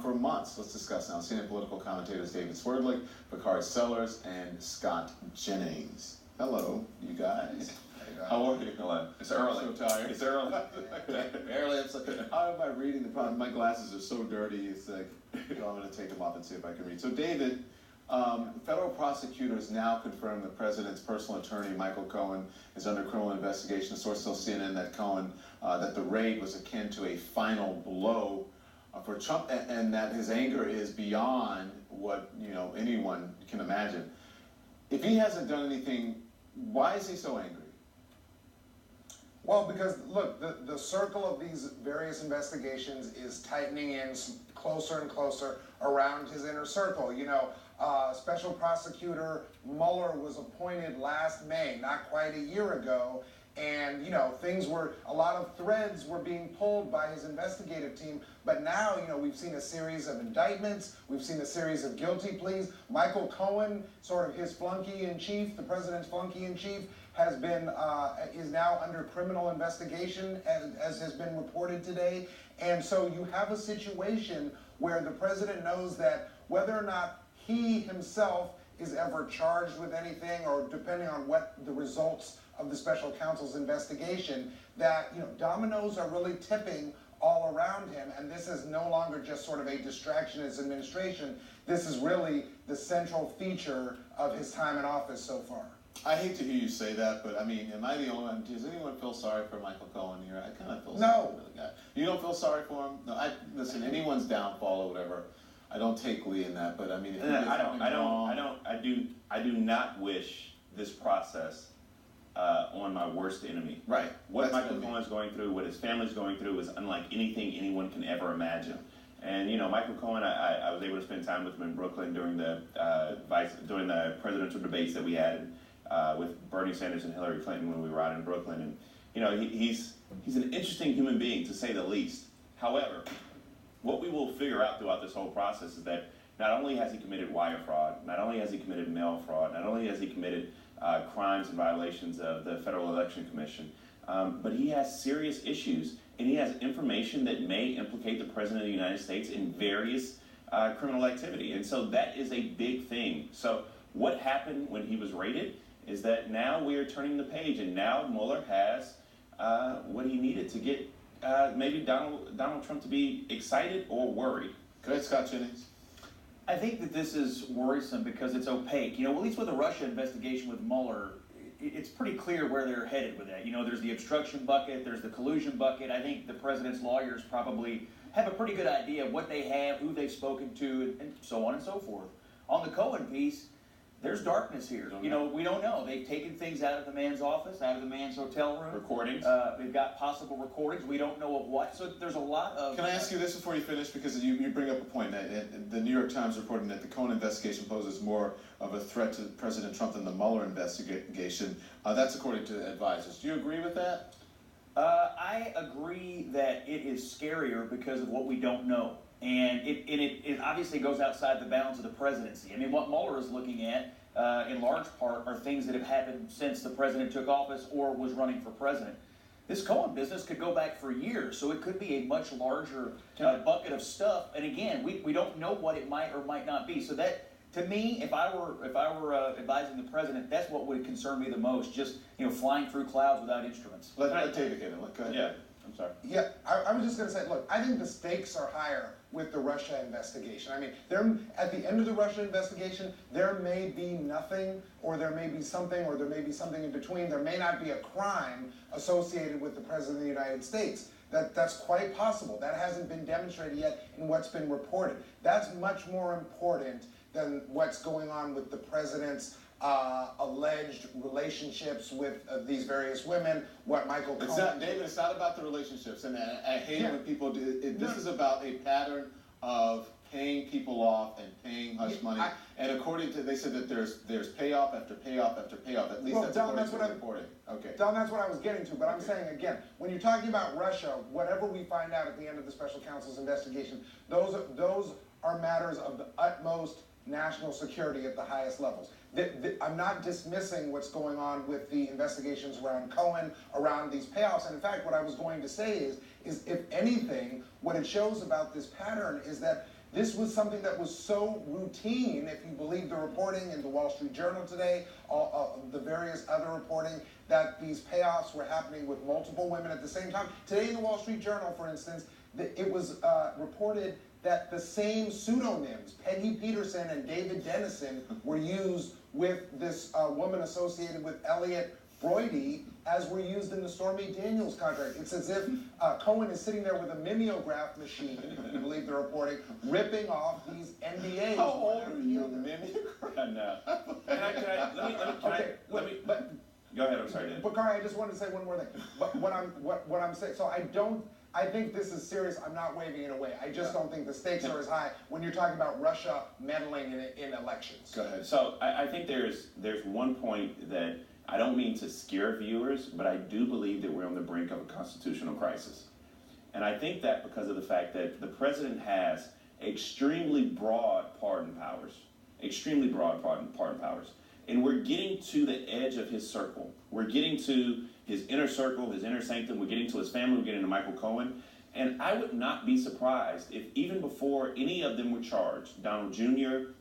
for months. Let's discuss now. CNN political commentators David Swerdlick, Bakari Sellers, and Scott Jennings. Hello, you guys. How are you? Hello. It's early. I'm so tired. It's early. Barely. I'm like, how am I reading the problem? My glasses are so dirty. It's like, I'm going to take them off and see if I can read. So, David, federal prosecutors now confirm the president's personal attorney, Micheal Cohen, is under criminal investigation. A source tells CNN that Cohen, that the raid was akin to a final blow for Trump, and that his anger is beyond what anyone can imagine. If he hasn't done anything, why is he so angry? Well, because look, the circle of these various investigations is tightening in closer and closer around his inner circle. Special prosecutor Mueller was appointed last May, not quite a year ago, and a lot of threads were being pulled by his investigative team. But now, we've seen a series of indictments, we've seen a series of guilty pleas. Micheal Cohen, sort of his flunky-in-chief, the president's flunky-in-chief, is now under criminal investigation, as has been reported today. And so you have a situation where the president knows that whether or not he himself is ever charged with anything, or depending on what the results of the special counsel's investigation, that dominoes are really tipping all around him, and this is no longer just sort of a distraction in his administration. This is really the central feature of his time in office so far. I hate to hear you say that, but I mean, am I the only one? Does anyone feel sorry for Micheal Cohen here? I kind of feel sorry for the guy. You don't feel sorry for him? No, listen, anyone's downfall or whatever, I don't take glee in that, but I mean, if I do not wish this process on my worst enemy. Right. What Micheal Cohen is going through, what his family's going through, is unlike anything anyone can ever imagine. And Micheal Cohen, I was able to spend time with him in Brooklyn during the presidential debates that we had with Bernie Sanders and Hillary Clinton when we were out in Brooklyn. And he's an interesting human being, to say the least. However, what we will figure out throughout this whole process is that not only has he committed wire fraud, not only has he committed mail fraud, not only has he committed crimes and violations of the Federal Election Commission, but he has serious issues, and he has information that may implicate the President of the United States in various criminal activity. And so that is a big thing. So what happened when he was raided is that now we are turning the page, and now Mueller has what he needed to get maybe Donald Trump to be excited or worried. Go ahead, Scott Jennings. I think that this is worrisome because it's opaque. At least with the Russia investigation with Mueller, it's pretty clear where they're headed with that. There's the obstruction bucket, there's the collusion bucket. I think the president's lawyers probably have a pretty good idea of what they have, who they've spoken to, and so on and so forth. On the Cohen piece, there's darkness here. We don't know. They've taken things out of the man's office, out of the man's hotel room. Recordings. They've got possible recordings. We don't know of what. So there's a lot of... Can I ask you this before you finish? Because you bring up a point. That the New York Times reporting that the Cohen investigation poses more of a threat to President Trump than the Mueller investigation. That's according to advisors. Do you agree with that? I agree that it is scarier because of what we don't know. And it obviously goes outside the bounds of the presidency. I mean, what Mueller is looking at, in large part, are things that have happened since the president took office or was running for president. This Cohen business could go back for years, so it could be a much larger bucket of stuff. And again, we don't know what it might or might not be. So that, to me, if I were advising the president, that's what would concern me the most. Just flying through clouds without instruments. Let David get it. Go ahead. Yeah. I'm sorry. Yeah, I was just going to say, look, I think the stakes are higher with the Russia investigation. I mean, at the end of the Russia investigation, there may be nothing, or there may be something, or there may be something in between. There may not be a crime associated with the President of the United States. That's quite possible. That hasn't been demonstrated yet in what's been reported. That's much more important than what's going on with the President's alleged relationships with these various women, what Micheal Cohen... It's not, David, it's not about the relationships, and I hate when people do it. This is about a pattern of paying people off and paying hush money. And according to, they said that there's payoff after payoff after payoff. At least that's according to the reporting. Okay. Don, that's what I was getting to, but I'm saying again, when you're talking about Russia, whatever we find out at the end of the special counsel's investigation, those are matters of the utmost national security at the highest levels. I'm not dismissing what's going on with the investigations around Cohen, around these payoffs. And in fact, what I was going to say is if anything, what it shows about this pattern is that This was something that was so routine, if you believe the reporting in the Wall Street Journal today, the various other reporting, that these payoffs were happening with multiple women at the same time. Today in the Wall Street Journal, for instance, it was reported that the same pseudonyms, Peggy Peterson and David Dennison, were used with this woman associated with Elliot Brody, as were used in the Stormy Daniels contract. It's as if Cohen is sitting there with a mimeograph machine, if you believe the reporting, ripping off these NDAs. How old are you? Mimeograph? No. Let me. Go ahead. I'm sorry, Dan. Bakari, I just wanted to say one more thing. But what I'm saying, so I think this is serious. I'm not waving it away. I just don't think the stakes are as high when you're talking about Russia meddling in elections. Go ahead. So I think there's one point that I don't mean to scare viewers, but I do believe that we're on the brink of a constitutional crisis. And I think that because of the fact that the president has extremely broad pardon powers, and we're getting to the edge of his circle. We're getting to his inner circle, his inner sanctum. We're getting to his family. We're getting to Michael Cohen. And I would not be surprised if even before any of them were charged, Donald Jr.,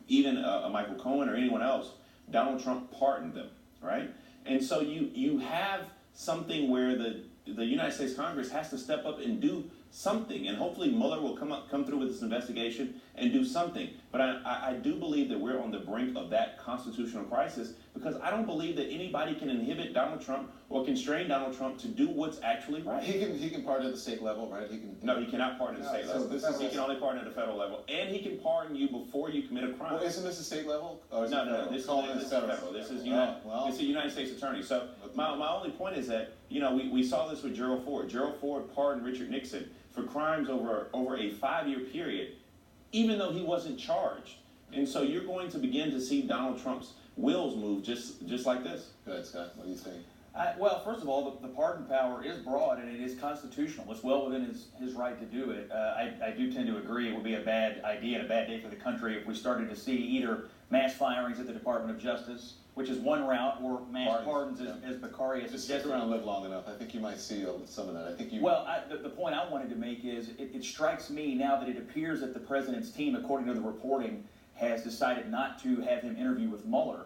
even Michael Cohen or anyone else, Donald Trump pardoned them, right? And so you have something where the United States Congress has to step up and do something, and hopefully Mueller will come through with this investigation and do something. But I do believe that we're on the brink of that constitutional crisis, because I don't believe that anybody can inhibit Donald Trump or constrain Donald Trump to do what's actually right. He can pardon at the state level, right? No, he cannot pardon at the state level. So He can only pardon at the federal level, and he can pardon you before you commit a crime. Well, isn't this a state level? Or is No, this is federal. This is the United States Attorney. So my only point is that, we saw this with Gerald Ford. Gerald Ford pardoned Richard Nixon for crimes over a 5-year period, even though he wasn't charged. And so you're going to begin to see Donald Trump's wheels move just like this. Go ahead, Scott. What do you think? Well, first of all, the pardon power is broad and it is constitutional. It's well within his right to do it. I do tend to agree it would be a bad idea and a bad day for the country if we started to see either mass firings at the Department of Justice, which is one route, or mass pardons, as Bakari has Just suggested. stick around and live long enough. I think you might see some of that. I think you. Well, the point I wanted to make is it strikes me now that it appears that the president's team, according to the reporting, has decided not to have him interview with Mueller.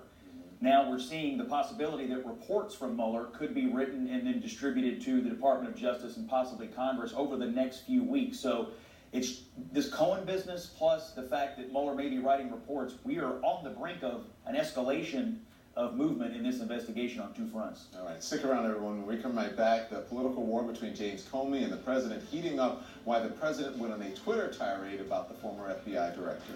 Now we're seeing the possibility that reports from Mueller could be written and then distributed to the Department of Justice and possibly Congress over the next few weeks. So it's this Cohen business plus the fact that Mueller may be writing reports. We are on the brink of an escalation of movement in this investigation on two fronts. All right, stick around, everyone. When we come right back, the political war between James Comey and the president heating up, why the president went on a Twitter tirade about the former FBI director.